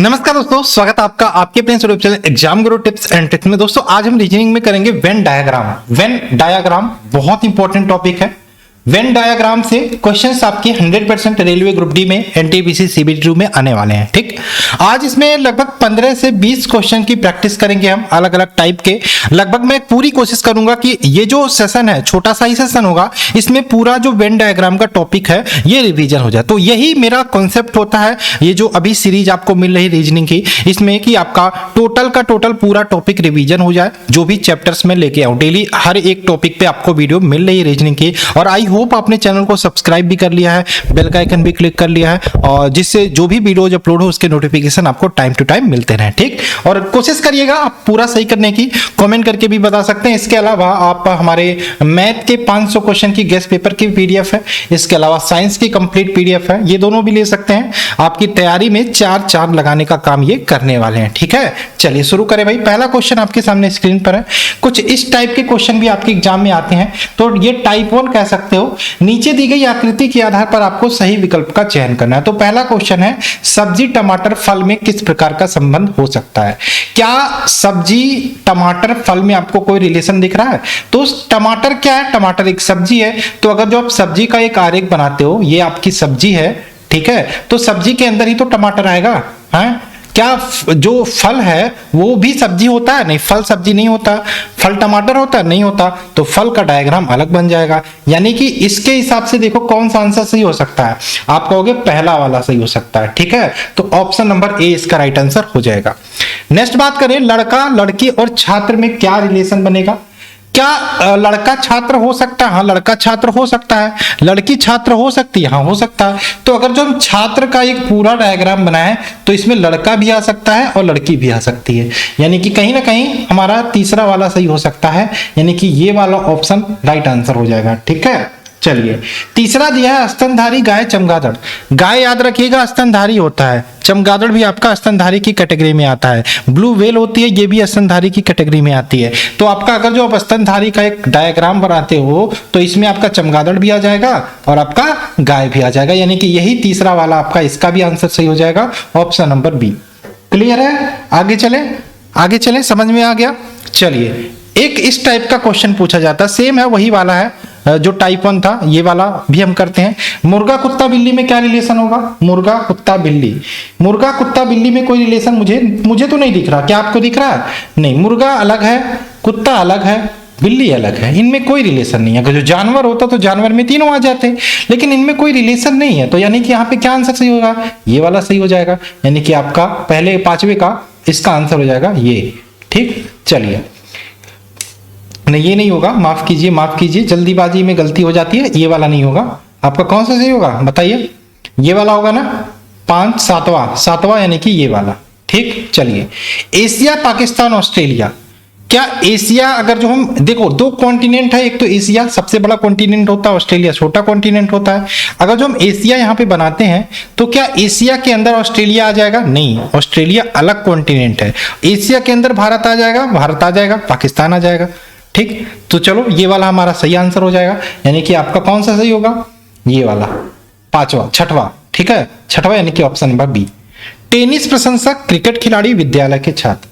नमस्कार दोस्तों, स्वागत है आपका आपके अपने YouTube channel exam Guru tips and tricks में। दोस्तों आज हम रीजनिंग में करेंगे वेन डायग्राम। वेन डायग्राम बहुत इंपॉर्टेंट टॉपिक है। वेन डायग्राम से क्वेश्चंस आपके 100% रेलवे ग्रुप डी में, एनटीपीसी सीबीटी 2 में आने वाले हैं। ठीक, आज इसमें लगभग 15 से 20 क्वेश्चन की प्रैक्टिस करेंगे हम, अलग अलग टाइप के। लगभग मैं पूरी कोशिश करूंगा कि ये जो सेशन है, छोटा सा ही सेशन होगा, इसमें पूरा जो वेन डायग्राम का टॉपिक है ये रिवीजन हो जाए। तो यही मेरा कॉन्सेप्ट होता है। ये जो अभी सीरीज आपको मिल रही रीजनिंग की, इसमें कि आपका टोटल का टोटल पूरा टॉपिक रिवीजन हो जाए। जो भी चैप्टर्स में लेके आऊं, डेली हर एक टॉपिक पे आपको वीडियो मिल रही है रीजनिंग की। और आई होप आपने चैनल को सब्सक्राइब भी कर लिया है, बेल का आइकन भी क्लिक कर लिया है, और जिससे जो भी वीडियोज अपलोड हो उसके नोटिफिकेशन आपको टाइम टू टाइम मिलते रहें। ठीक, और कोशिश करिएगा आप पूरा सही करने की, कमेंट करके भी बता सकते हैं। इसके अलावा आप हमारे मैथ के 500 क्वेश्चन की गेस्ट पेपर की पीडीएफ है, इसके अलावा साइंस की कंप्लीट पीडीएफ है, ये दोनों भी ले सकते हैं। आपकी तैयारी में 4 चांद लगाने का काम ये करने वाले हैं। ठीक है, चलिए शुरू करें भाई। पहला क्वेश्चन आपके सामने स्क्रीन पर है। कुछ इस टाइप के क्वेश्चन भी आपके एग्जाम में आते हैं, तो ये टाइप 1 कह सकते हो। नीचे दी गई आकृति के आधार पर आपको सही विकल्प का चयन करना है। तो पहला क्वेश्चन है, सब्जी टमाटर फल में किस प्रकार का संबंध हो सकता है? क्या सब्जी टमाटर फल में आपको कोई रिलेशन दिख रहा है? तो टमाटर क्या है? टमाटर एक सब्जी है। तो अगर जो आप सब्जी का एक आरेख बनाते हो, ये आपकी सब्जी है, ठीक है, तो सब्जी के अंदर ही तो टमाटर आएगा। है क्या जो फल है वो भी सब्जी होता है? नहीं, फल सब्जी नहीं होता। फल टमाटर होता है? नहीं होता। तो फल का डायग्राम अलग बन जाएगा। यानी कि इसके हिसाब से देखो कौन सा आंसर सही हो सकता है। आप कहोगे पहला वाला सही हो सकता है। ठीक है, तो ऑप्शन नंबर ए इसका राइट आंसर हो जाएगा। नेक्स्ट बात करें, लड़का लड़की और छात्र में क्या रिलेशन बनेगा? क्या लड़का छात्र हो सकता है? हाँ, लड़का छात्र हो सकता है। लड़की छात्र हो सकती है? हाँ, हो सकता है। तो अगर जो हम छात्र का एक पूरा डायग्राम बनाए तो इसमें लड़का भी आ सकता है और लड़की भी आ सकती है। यानी कि कहीं ना कहीं हमारा तीसरा वाला सही हो सकता है, यानी कि ये वाला ऑप्शन राइट आंसर हो जाएगा। ठीक है, चलिए तीसरा दिया है, स्तनधारी गाय चमगादड़। गाय याद रखिएगा स्तनधारी होता है, चमगादड़ भी आपका स्तनधारी की कैटेगरी में आता है। ब्लू व्हेल होती है, ये भी स्तनधारी की कैटेगरी में आती है। तो आपका अगर जो आप स्तनधारी का एक डायग्राम बनाते हो तो इसमें आपका चमगादड़ भी आ जाएगा और आपका गाय भी आ जाएगा। यानी कि यही तीसरा वाला आपका, इसका भी आंसर सही हो जाएगा, ऑप्शन नंबर बी। क्लियर है? आगे चले, समझ में आ गया? चलिए एक इस टाइप का क्वेश्चन पूछा जाता है, सेम है, वही वाला है जो टाइप 1 था, ये वाला भी हम करते हैं। मुर्गा कुत्ता बिल्ली में क्या रिलेशन होगा? मुर्गा कुत्ता बिल्ली में कोई रिलेशन मुझे तो नहीं दिख रहा। क्या आपको दिख रहा है? नहीं, मुर्गा अलग है, कुत्ता अलग है, बिल्ली अलग है, इनमें कोई रिलेशन नहीं है। अगर जो जानवर होता तो जानवर में तीनों आ जाते, लेकिन इनमें कोई रिलेशन नहीं है। तो यानी कि यहाँ पे क्या आंसर सही होगा? ये वाला सही हो जाएगा। यानी कि आपका पहले 5वें का इसका आंसर हो जाएगा ये। ठीक, चलिए नहीं, ये नहीं होगा, माफ कीजिए, जल्दीबाजी में गलती हो जाती है। ये वाला नहीं होगा। आपका कौन सा सही होगा बताइए? ये वाला होगा ना, 5 सातवां, यानी कि ये वाला। ठीक, चलिए एशिया पाकिस्तान ऑस्ट्रेलिया। क्या एशिया, अगर जो हम देखो 2 कॉन्टिनेंट है, एक तो एशिया सबसे बड़ा कॉन्टिनेंट होता है, ऑस्ट्रेलिया छोटा कॉन्टिनेंट होता है। अगर जो हम एशिया यहाँ पे बनाते हैं तो क्या एशिया के अंदर ऑस्ट्रेलिया आ जाएगा? नहीं, ऑस्ट्रेलिया अलग कॉन्टिनेंट है। एशिया के अंदर भारत आ जाएगा, पाकिस्तान आ जाएगा। ठीक, तो चलो ये वाला हमारा सही आंसर हो जाएगा। यानी कि आपका कौन सा सही होगा? ये वाला, छठवां। ठीक है, छठवां, यानी कि ऑप्शन नंबर बी। टेनिस प्रशंसक, क्रिकेट खिलाड़ी, विद्यालय के छात्र।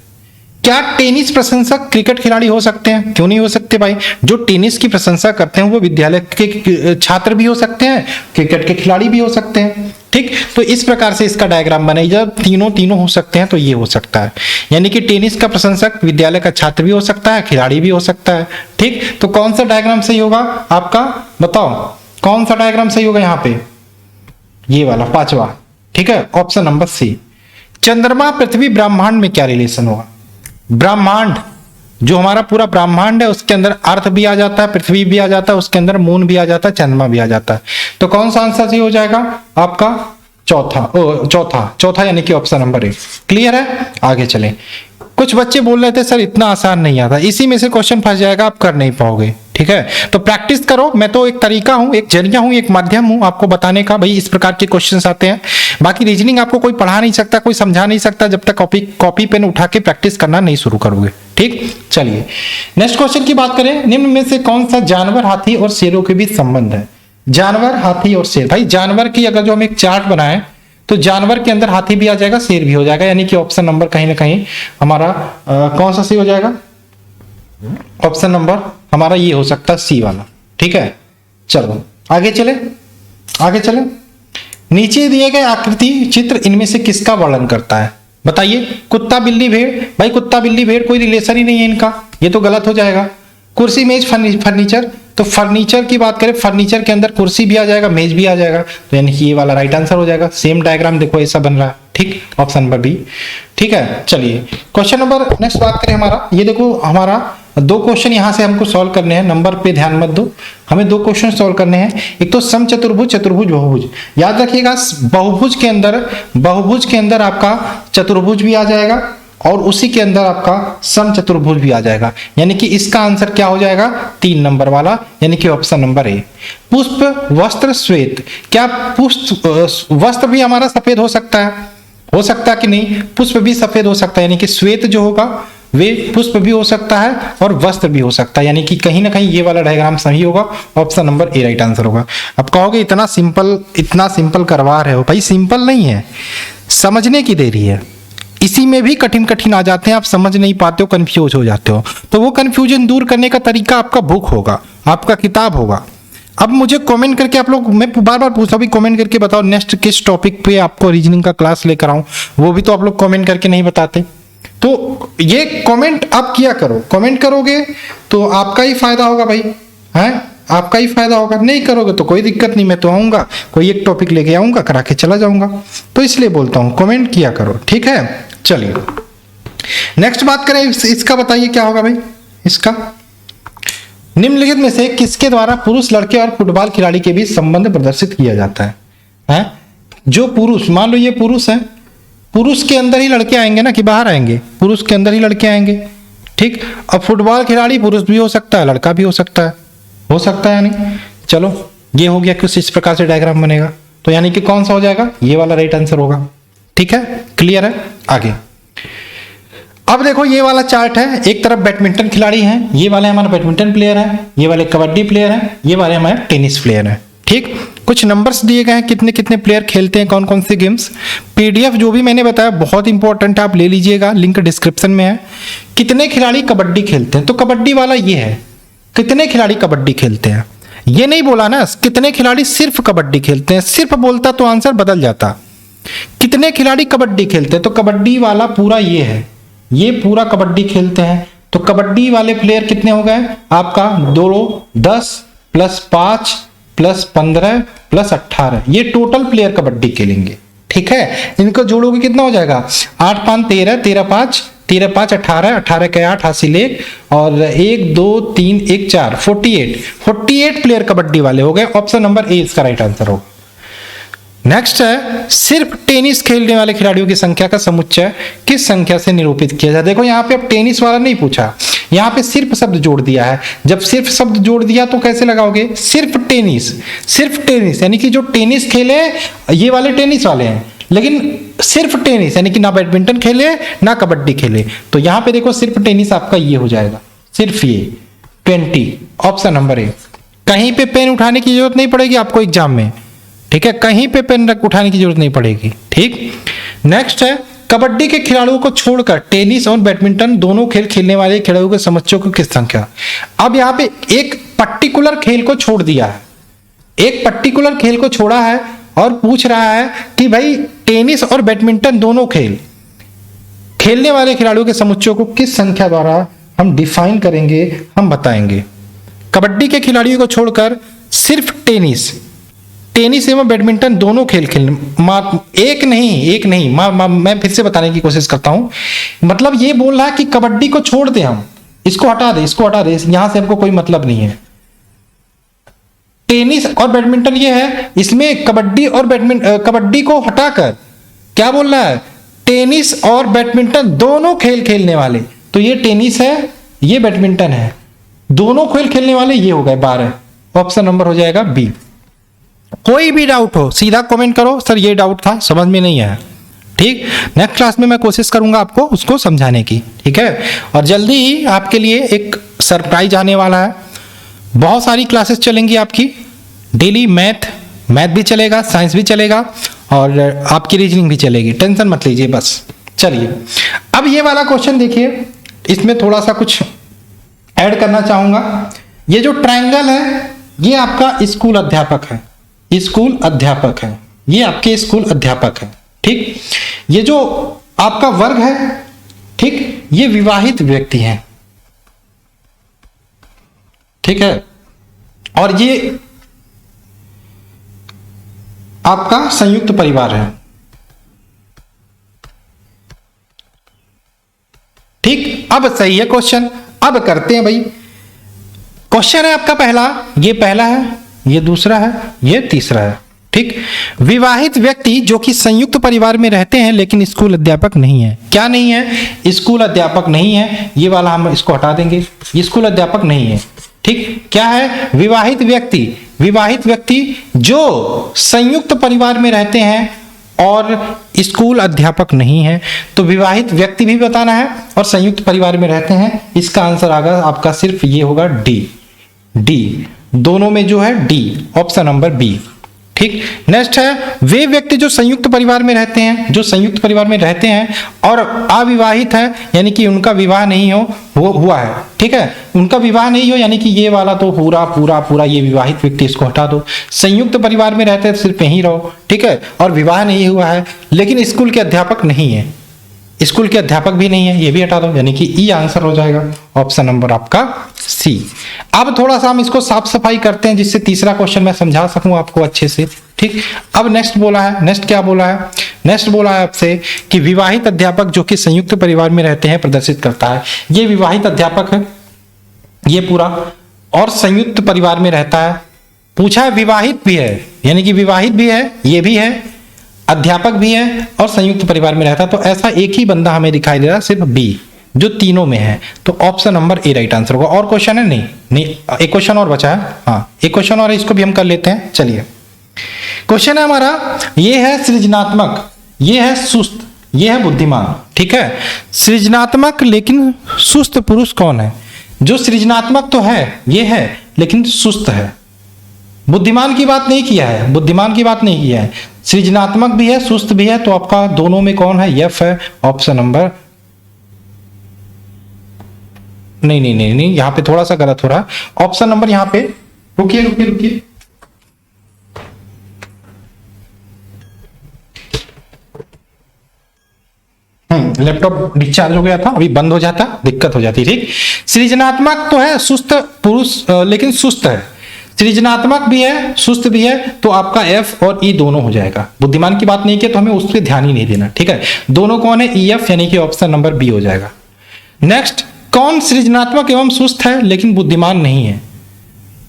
क्या टेनिस प्रशंसक क्रिकेट खिलाड़ी हो सकते हैं? क्यों नहीं हो सकते भाई? जो टेनिस की प्रशंसा करते हैं वो विद्यालय के छात्र भी हो सकते हैं, क्रिकेट के खिलाड़ी भी हो सकते हैं। ठीक, तो इस प्रकार से इसका डायग्राम बने। जब तीनों हो सकते हैं तो ये हो सकता है। यानी कि टेनिस का प्रशंसक विद्यालय का छात्र भी हो सकता है, खिलाड़ी भी हो सकता है। ठीक, तो कौन सा डायग्राम सही होगा आपका? बताओ कौन सा डायग्राम सही होगा यहाँ पे? ये वाला 5वां। ठीक है, ऑप्शन नंबर सी। चंद्रमा पृथ्वी ब्रह्मांड में क्या रिलेशन होगा? ब्रह्मांड, जो हमारा पूरा ब्रह्मांड है उसके अंदर अर्थ भी आ जाता है, पृथ्वी भी आ जाता है, उसके अंदर मून भी आ जाता है, चंद्रमा भी आ जाता है। तो कौन सा आंसर सही हो जाएगा आपका? चौथा, यानी कि ऑप्शन नंबर ए। क्लियर है? आगे चलें। कुछ बच्चे बोल रहे थे सर इतना आसान नहीं आता, इसी में से क्वेश्चन फंस जाएगा, आप कर नहीं पाओगे। ठीक है, तो प्रैक्टिस करो। मैं तो एक तरीका हूं, एक जरिया हूं, एक माध्यम हूं आपको बताने का, भाई इस प्रकार के क्वेश्चंस आते हैं। बाकी रीजनिंग आपको कोई पढ़ा नहीं सकता, कोई समझा नहीं सकता जब तक कॉपी पेन उठा के प्रैक्टिस करना नहीं शुरू करोगे। ठीक, चलिए नेक्स्ट क्वेश्चन की बात करें। निम्न में से कौन सा जानवर, हाथी और शेरों के बीच संबंध है? जानवर, हाथी और शेर। भाई जानवर की अगर जो हम एक चार्ट बनाए तो जानवर के अंदर हाथी भी आ जाएगा, शेर भी हो जाएगा, यानी कि ऑप्शन नंबर कहीं ना कहीं हमारा कौन सा सी हो जाएगा? ऑप्शन नंबर हमारा ये हो सकता है सी वाला। ठीक है, चलो आगे चले। नीचे दिए गए आकृति चित्र इनमें से किसका वर्णन करता है? बताइए। कुत्ता बिल्ली भेड़, भाई कुत्ता बिल्ली भेड़ कोई रिलेशन ही नहीं है इनका, ये तो गलत हो जाएगा। कुर्सी मेज फर्नीचर, तो फर्नीचर की बात करें, फर्नीचर के अंदर कुर्सी भी आ जाएगा, मेज भी आ जाएगा, तो यानी कि ये वाला राइट आंसर हो जाएगा। सेम डायग्राम देखो ऐसा बन रहा है, ठीक, ऑप्शन नंबर बी। ठीक है, चलिए क्वेश्चन नंबर नेक्स्ट बात करें हमारा, ये देखो हमारा 2 क्वेश्चन यहां से हमको सॉल्व करने हैं, नंबर पे ध्यान मत दो, हमें 2 क्वेश्चन सॉल्व करने हैं। एक तो समचतुर्भुज, चतुर्भुज, बहुभुज। याद रखिएगा बहुभुज के अंदर आपका चतुर्भुज भी आ जाएगा और उसी के अंदर आपका समचतुर्भुज भी आ जाएगा, यानी कि इसका आंसर क्या हो जाएगा? 3 नंबर वाला, यानी कि ऑप्शन नंबर ए। पुष्प, वस्त्र, श्वेत, क्या पुष्प वस्त्र भी हमारा सफेद हो सकता है कि नहीं? पुष्प भी सफेद हो सकता है, यानी कि श्वेत जो होगा वे पुष्प भी हो सकता है और वस्त्र भी हो सकता है, यानी कि कहीं ना कहीं ये वाला डायग्राम सही होगा, option number A right answer होगा। अब कहोगे इतना सिंपल करवा रहे हो, भाई सिंपल नहीं है, समझने की देरी है, इसी में भी कठिन आ जाते हैं, आप समझ नहीं पाते हो, कंफ्यूज हो जाते हो। तो वो कंफ्यूजन दूर करने का तरीका आपका बुक होगा, आपका किताब होगा। अब मुझे कमेंट करके आप लोग, मैं बार पूछता हूँ, कमेंट करके बताओ नेक्स्ट किस टॉपिक पे आपको रीजनिंग का क्लास लेकर आऊं, वो भी तो आप लोग कमेंट करके नहीं बताते। तो ये कमेंट आप किया करो, कमेंट करोगे तो आपका ही फायदा होगा भाई, हैं, आपका ही फायदा होगा। नहीं करोगे तो कोई दिक्कत नहीं, मैं तो आऊंगा, कोई एक टॉपिक लेके आऊंगा, करा के चला जाऊंगा। तो इसलिए बोलता हूं कमेंट किया करो, ठीक है। चलिए नेक्स्ट बात करें इसका, बताइए क्या होगा भाई इसका? निम्नलिखित में से किसके द्वारा पुरुष लड़के और फुटबॉल खिलाड़ी के बीच संबंध प्रदर्शित किया जाता है? हैं? जो पुरुष, मान लो ये पुरुष है, पुरुष के अंदर ही लड़के आएंगे ना कि बाहर आएंगे? पुरुष के अंदर ही लड़के आएंगे, ठीक। अब फुटबॉल खिलाड़ी पुरुष भी हो सकता है, लड़का भी हो सकता है यानी। चलो ये हो गया, कुछ इस प्रकार से डायग्राम बनेगा, तो यानी कि कौन सा हो जाएगा? ये वाला राइट आंसर होगा। ठीक है, क्लियर है। आगे अब देखो ये वाला चार्ट है, एक तरफ बैडमिंटन खिलाड़ी हैं, ये वाले हमारे बैडमिंटन प्लेयर हैं, ये वाले कबड्डी प्लेयर हैं, ये वाले हमारे टेनिस प्लेयर हैं, ठीक। कुछ नंबर्स दिए गए हैं, कितने कितने प्लेयर खेलते हैं, कौन कौन से गेम्स। पीडीएफ जो भी मैंने बताया बहुत इंपॉर्टेंट है, आप ले लीजिएगा, लिंक डिस्क्रिप्शन में है। कितने खिलाड़ी कबड्डी खेलते हैं, तो कबड्डी वाला ये है, कितने खिलाड़ी कबड्डी खेलते हैं। ये नहीं बोला ना कितने खिलाड़ी सिर्फ कबड्डी खेलते हैं, सिर्फ बोलता तो आंसर बदल जाता। कितने खिलाड़ी कबड्डी खेलते हैं, तो कबड्डी वाला पूरा ये है, ये पूरा कबड्डी खेलते हैं। तो कबड्डी वाले प्लेयर कितने हो गए आपका? 2, 10 + 5 + 15 + 18, ये टोटल प्लेयर कबड्डी खेलेंगे, ठीक है। इनको जोड़ोगे कितना हो जाएगा? 8 5 13, 13 5 18, 18 के 8 हासिल 1 और 1 2 3 1 4, 48 प्लेयर कबड्डी वाले हो गए। ऑप्शन नंबर ए इसका राइट आंसर होगा। नेक्स्ट है, सिर्फ टेनिस खेलने वाले खिलाड़ियों की संख्या का समुच्चय किस संख्या से निरूपित किया जाए? देखो यहाँ पे अब टेनिस वाला नहीं पूछा, यहाँ पे सिर्फ शब्द जोड़ दिया है। जब सिर्फ शब्द जोड़ दिया तो कैसे लगाओगे? सिर्फ टेनिस यानी कि जो टेनिस खेले ये वाले टेनिस वाले हैं, लेकिन सिर्फ टेनिस यानी कि ना बैडमिंटन खेले ना कबड्डी खेले। तो यहाँ पे देखो सिर्फ टेनिस आपका ये हो जाएगा, सिर्फ ये 20, ऑप्शन नंबर ए। कहीं पे पेन उठाने की जरूरत नहीं पड़ेगी आपको एग्जाम में, ठीक है, कहीं पे पेन उठाने की जरूरत नहीं पड़ेगी, ठीक। नेक्स्ट है, कबड्डी के खिलाड़ियों को छोड़कर टेनिस और बैडमिंटन दोनों खेल खेलने वाले खिलाड़ियों के समुच्चयों की किस संख्या? अब यहाँ पे एक पर्टिकुलर खेल को छोड़ दिया है, एक पर्टिकुलर खेल को छोड़ा है और पूछ रहा है कि भाई टेनिस और बैडमिंटन दोनों खेल खेलने वाले खिलाड़ियों के समुच्चयों को किस संख्या द्वारा हम डिफाइन करेंगे, हम बताएंगे। कबड्डी के खिलाड़ियों को छोड़कर सिर्फ टेनिस एवं बैडमिंटन दोनों खेल खेलने, एक नहीं, मैं फिर से बताने की कोशिश करता हूं। मतलब ये बोल रहा है कि कबड्डी को छोड़ दे, हम इसको हटा दे, यहां से हमको कोई मतलब नहीं है। टेनिस और बैडमिंटन ये है, इसमें कबड्डी को हटाकर क्या बोल रहा है? टेनिस और बैडमिंटन दोनों खेल खेलने वाले। तो ये टेनिस है, ये बैडमिंटन है, दोनों खेल खेलने वाले ये हो गए 12। ऑप्शन नंबर हो जाएगा बी। कोई भी डाउट हो सीधा कमेंट करो, सर ये डाउट था, समझ में नहीं आया, ठीक। नेक्स्ट क्लास में मैं कोशिश करूंगा आपको उसको समझाने की, ठीक है। और जल्दी ही आपके लिए एक सरप्राइज आने वाला है। बहुत सारी क्लासेस चलेंगी आपकी डेली, मैथ भी चलेगा, साइंस भी चलेगा और आपकी रीजनिंग भी चलेगी, टेंशन मत लीजिए बस। चलिए अब ये वाला क्वेश्चन देखिए, इसमें थोड़ा सा कुछ ऐड करना चाहूंगा। ये जो ट्रायंगल है ये आपका स्कूल अध्यापक है, स्कूल अध्यापक है, ये आपके स्कूल अध्यापक है, ठीक। ये जो आपका वर्ग है, ठीक, ये विवाहित व्यक्ति हैं, ठीक है। और ये आपका संयुक्त परिवार है, ठीक। अब सही है क्वेश्चन। अब करते हैं भाई, क्वेश्चन है आपका पहला, ये पहला है, ये दूसरा है, ये तीसरा है, ठीक। विवाहित व्यक्ति जो कि संयुक्त परिवार में रहते हैं लेकिन स्कूल अध्यापक नहीं है। क्या नहीं है? स्कूल अध्यापक नहीं है, ये वाला हम इसको हटा देंगे, स्कूल अध्यापक नहीं है, ठीक। क्या है? विवाहित व्यक्ति, विवाहित व्यक्ति जो संयुक्त परिवार में रहते हैं और स्कूल अध्यापक नहीं है। तो विवाहित व्यक्ति भी बताना है और संयुक्त परिवार में रहते हैं। इसका आंसर आगा आपका सिर्फ ये होगा डी, डी दोनों में जो है डी, ऑप्शन नंबर बी, ठीक। नेक्स्ट है, वे व्यक्ति जो संयुक्त परिवार में रहते हैं, जो संयुक्त परिवार में रहते हैं और अविवाहित है, यानी कि उनका विवाह नहीं हो वो हुआ है, ठीक है, उनका विवाह नहीं हो, यानी कि ये वाला तो पूरा पूरा पूरा ये विवाहित व्यक्ति, इसको हटा दो। संयुक्त परिवार में रहते हैं सिर्फ यहीं रहो, ठीक है, और विवाह नहीं हुआ है लेकिन स्कूल के अध्यापक नहीं है, स्कूल के अध्यापक भी नहीं है, ये भी हटा दो, यानी कि ई आंसर हो जाएगा, ऑप्शन नंबर आपका सी। अब थोड़ा सा हम इसको साफ सफाई करते हैं जिससे तीसरा क्वेश्चन मैं समझा सकूं आपको अच्छे से, ठीक। अब नेक्स्ट बोला है, नेक्स्ट क्या बोला है? नेक्स्ट बोला है आपसे कि विवाहित अध्यापक जो कि संयुक्त परिवार में रहते हैं प्रदर्शित करता है। ये विवाहित अध्यापक है, ये पूरा, और संयुक्त परिवार में रहता है। पूछा है विवाहित भी है, यानी कि विवाहित भी है, ये भी है, अध्यापक भी है और संयुक्त परिवार में रहता है। तो ऐसा एक ही बंदा हमें दिखाई दे रहा है, सिर्फ बी, जो तीनों में है। तो option number A right answer होगा। और क्वेश्चन है? नहीं, नहीं, एक क्वेश्चन और बचा है, हाँ एक क्वेश्चन और है, इसको भी हम कर लेते हैं। चलिए क्वेश्चन है हमारा, ये है सृजनात्मक, ये है सुस्त, ये है बुद्धिमान, ठीक है। सृजनात्मक लेकिन सुस्त पुरुष कौन है? जो सृजनात्मक तो है, ये है, लेकिन सुस्त है। बुद्धिमान की बात नहीं किया है, बुद्धिमान की बात नहीं किया है, सृजनात्मक भी है, सुस्त भी है। तो आपका दोनों में कौन है? एफ है, ऑप्शन नंबर, नहीं नहीं नहीं नहीं, यहां पे थोड़ा सा गलत हो रहा है। ऑप्शन नंबर यहां पे, रुकिए रुकिए रुकिए, लैपटॉप डिस्चार्ज हो गया था, अभी बंद हो जाता, दिक्कत हो जाती, ठीक। सृजनात्मक तो है, सुस्त पुरुष लेकिन सुस्त है, सृजनात्मक भी है, सुस्त भी है, तो आपका एफ और ई दोनों हो जाएगा। बुद्धिमान की बात नहीं किया तो हमें उस पर ध्यान ही नहीं देना, ठीक है। दोनों कौन है? ई एफ, यानी कि ऑप्शन नंबर बी हो जाएगा। नेक्स्ट, कौन सृजनात्मक एवं सुस्त है लेकिन बुद्धिमान नहीं है?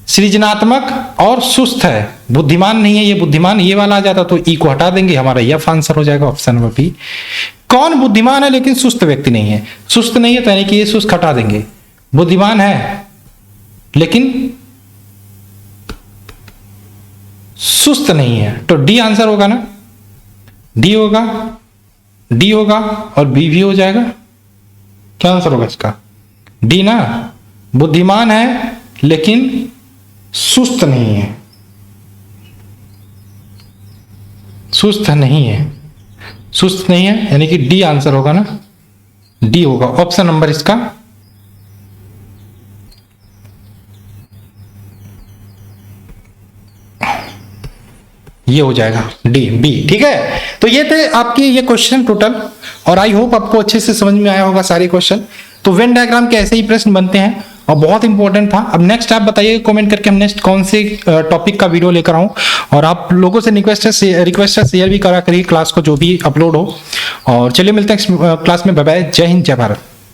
सृजनात्मक और सुस्त है, बुद्धिमान नहीं है, ये बुद्धिमान ये वाला आ जाता तो ई को हटा देंगे, हमारा एफ आंसर हो जाएगा, ऑप्शन नंबर बी। कौन बुद्धिमान है लेकिन सुस्त व्यक्ति नहीं है? सुस्त नहीं है तो यानी कि ये सुस्त हटा देंगे। बुद्धिमान है लेकिन सुस्त नहीं है, तो डी आंसर होगा ना, डी होगा, डी होगा और बी भी हो जाएगा। क्या आंसर होगा इसका? डी ना। बुद्धिमान है लेकिन सुस्त नहीं है, सुस्त नहीं है, सुस्त नहीं है, यानी कि डी आंसर होगा ना, डी होगा, ऑप्शन नंबर इसका ये हो जाएगा, डी, बी, ठीक है। तो ये थे आपके ये क्वेश्चन टोटल, और आई होप आपको अच्छे से समझ में आया होगा सारे क्वेश्चन। तो वेन डायग्राम के ऐसे ही प्रश्न बनते हैं और बहुत इंपॉर्टेंट था। अब नेक्स्ट आप बताइए कमेंट करके हम नेक्स्ट कौन से टॉपिक का वीडियो लेकर आऊं, और आप लोगों से रिक्वेस्ट है शेयर भी करा करिए क्लास को, जो भी अपलोड हो। और चलिए मिलते हैं क्लास में, बाय बाय, जय हिंद, जय भारत।